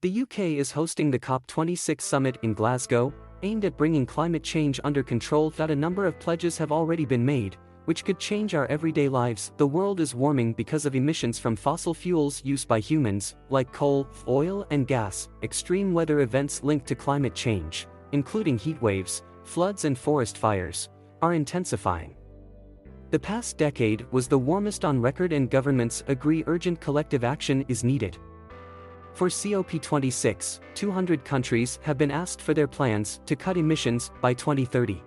The UK is hosting the COP26 summit in Glasgow, aimed at bringing climate change under control. A number of pledges have already been made, which could change our everyday lives. The world is warming because of emissions from fossil fuels used by humans, like coal, oil, and gas. Extreme weather events linked to climate change, including heatwaves, floods, and forest fires, are intensifying. The past decade was the warmest on record, and governments agree urgent collective action is needed. For COP26, 200 countries have been asked for their plans to cut emissions by 2030.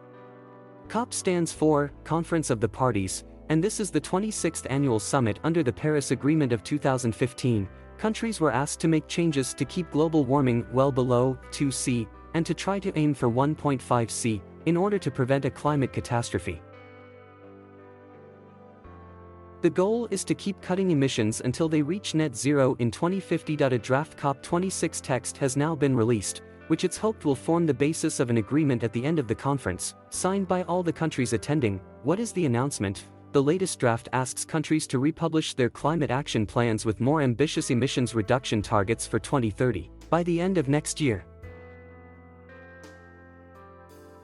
COP stands for Conference of the Parties, and this is the 26th annual summit under the Paris Agreement of 2015. Countries were asked to make changes to keep global warming well below 2°C, and to try to aim for 1.5°C, in order to prevent a climate catastrophe. The goal is to keep cutting emissions until they reach net zero in 2050. A draft COP26 text has now been released, which it's hoped will form the basis of an agreement at the end of the conference, signed by all the countries attending. What is the announcement? The latest draft asks countries to republish their climate action plans with more ambitious emissions reduction targets for 2030, by the end of next year.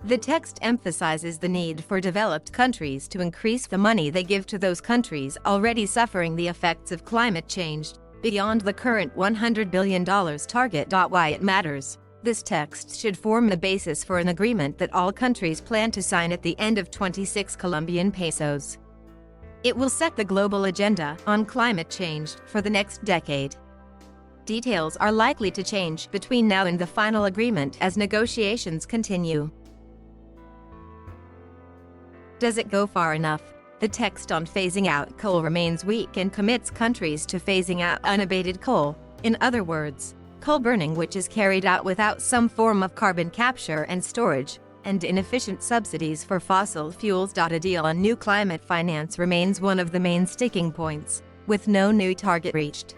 The text emphasizes the need for developed countries to increase the money they give to those countries already suffering the effects of climate change, beyond the current $100 billion target. Why it matters. This text should form the basis for an agreement that all countries plan to sign at the end of 26 Colombian pesos. It will set the global agenda on climate change for the next decade. Details are likely to change between now and the final agreement as negotiations continue. Does it go far enough? The text on phasing out coal remains weak and commits countries to phasing out unabated coal, in other words, coal burning which is carried out without some form of carbon capture and storage, and inefficient subsidies for fossil fuels. A deal on new climate finance remains one of the main sticking points, with no new target reached.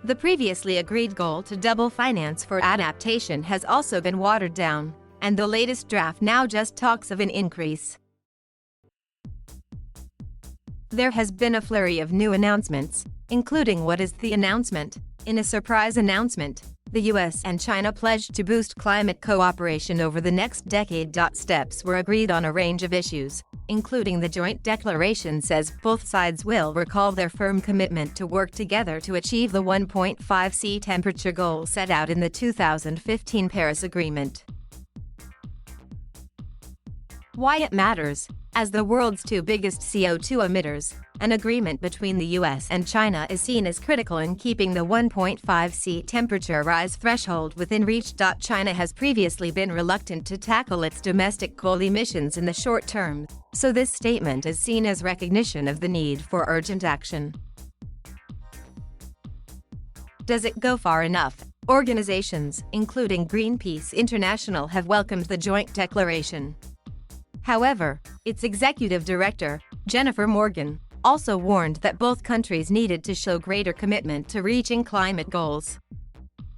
The previously agreed goal to double finance for adaptation has also been watered down, and the latest draft now just talks of an increase. There has been a flurry of new announcements, including what is the announcement. In a surprise announcement, the US and China pledged to boost climate cooperation over the next decade. Steps were agreed on a range of issues, including the joint declaration says both sides will recall their firm commitment to work together to achieve the 1.5°C temperature goal set out in the 2015 Paris Agreement. Why it matters. As the world's two biggest CO2 emitters, an agreement between the US and China is seen as critical in keeping the 1.5°C temperature rise threshold within reach. China has previously been reluctant to tackle its domestic coal emissions in the short term, so this statement is seen as recognition of the need for urgent action. Does it go far enough? Organizations, including Greenpeace International, have welcomed the joint declaration. However, its executive director, Jennifer Morgan, also warned that both countries needed to show greater commitment to reaching climate goals.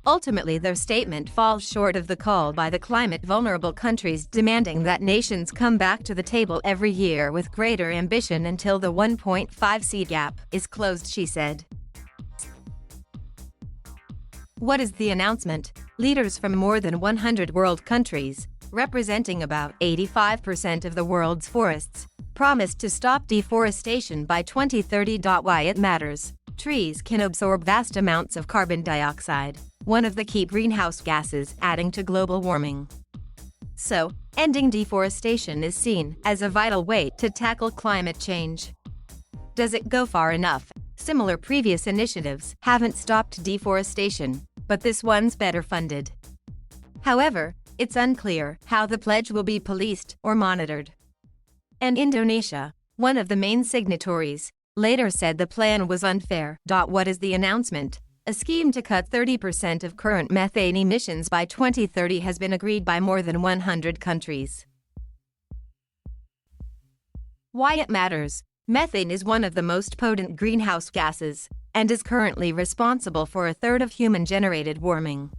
Ultimately, their statement falls short of the call by the climate-vulnerable countries demanding that nations come back to the table every year with greater ambition until the 1.5°C gap is closed, she said. What is the announcement? Leaders from more than 100 world countries, representing about 85% of the world's forests, promised to stop deforestation by 2030. Why it matters. Trees can absorb vast amounts of carbon dioxide, one of the key greenhouse gases adding to global warming. So, ending deforestation is seen as a vital way to tackle climate change. Does it go far enough? Similar previous initiatives haven't stopped deforestation, but this one's better funded. However, it's unclear how the pledge will be policed or monitored. And Indonesia, one of the main signatories, later said the plan was unfair. What is the announcement? A scheme to cut 30% of current methane emissions by 2030 has been agreed by more than 100 countries. Why it matters. Methane is one of the most potent greenhouse gases, and is currently responsible for a third of human-generated warming.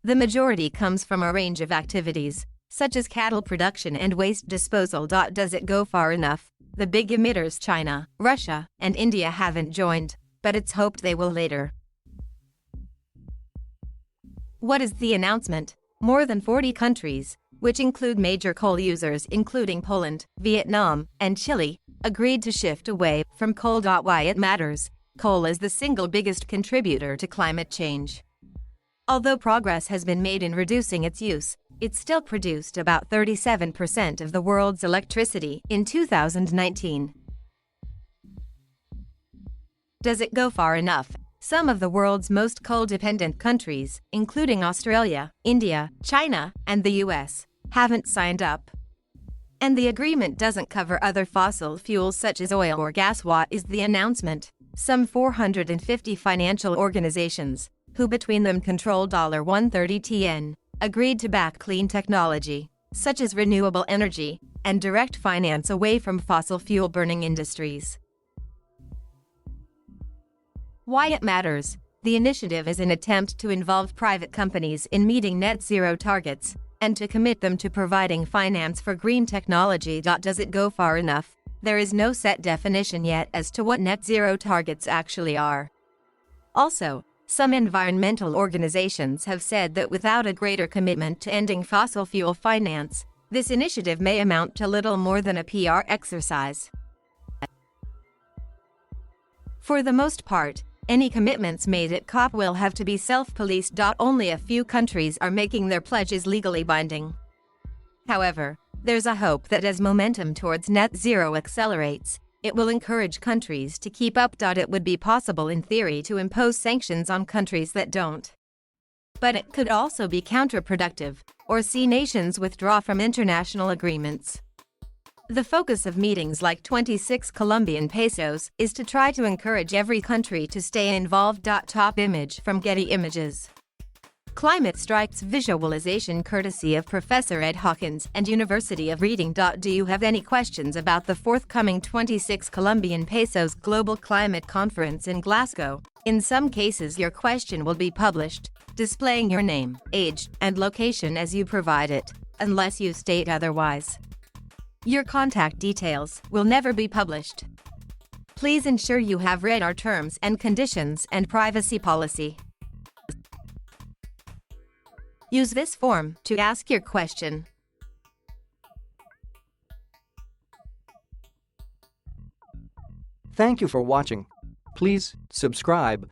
The majority comes from a range of activities, such as cattle production and waste disposal. Does it go far enough? The big emitters China, Russia, and India haven't joined, but it's hoped they will later. What is the announcement? More than 40 countries, which include major coal users including Poland, Vietnam, and Chile, agreed to shift away from coal. Why it matters? Coal is the single biggest contributor to climate change. Although progress has been made in reducing its use, it still produced about 37% of the world's electricity in 2019. Does it go far enough? Some of the world's most coal-dependent countries, including Australia, India, China, and the US, haven't signed up. And the agreement doesn't cover other fossil fuels such as oil or gas. What is the announcement? Some 450 financial organizations, who between them control $130 tn, agreed to back clean technology, such as renewable energy, and direct finance away from fossil fuel burning industries. Why it matters? The initiative is an attempt to involve private companies in meeting net zero targets, and to commit them to providing finance for green technology. Does it go far enough? There is no set definition yet as to what net zero targets actually are. Also, some environmental organizations have said that without a greater commitment to ending fossil fuel finance, this initiative may amount to little more than a PR exercise. For the most part, any commitments made at COP will have to be self-policed. Only a few countries are making their pledges legally binding. However, there's a hope that as momentum towards net zero accelerates, it will encourage countries to keep up. It would be possible in theory to impose sanctions on countries that don't. But it could also be counterproductive, or see nations withdraw from international agreements. The focus of meetings like 26 Colombian pesos is to try to encourage every country to stay involved. Top image from Getty Images. Climate Strikes visualization courtesy of Professor Ed Hawkins and University of Reading. Do you have any questions about the forthcoming 26 Colombian pesos Global Climate Conference in Glasgow? In some cases your question will be published, displaying your name, age, and location as you provide it, unless you state otherwise. Your contact details will never be published. Please ensure you have read our terms and conditions and privacy policy. Use this form to ask your question. Thank you for watching. Please subscribe.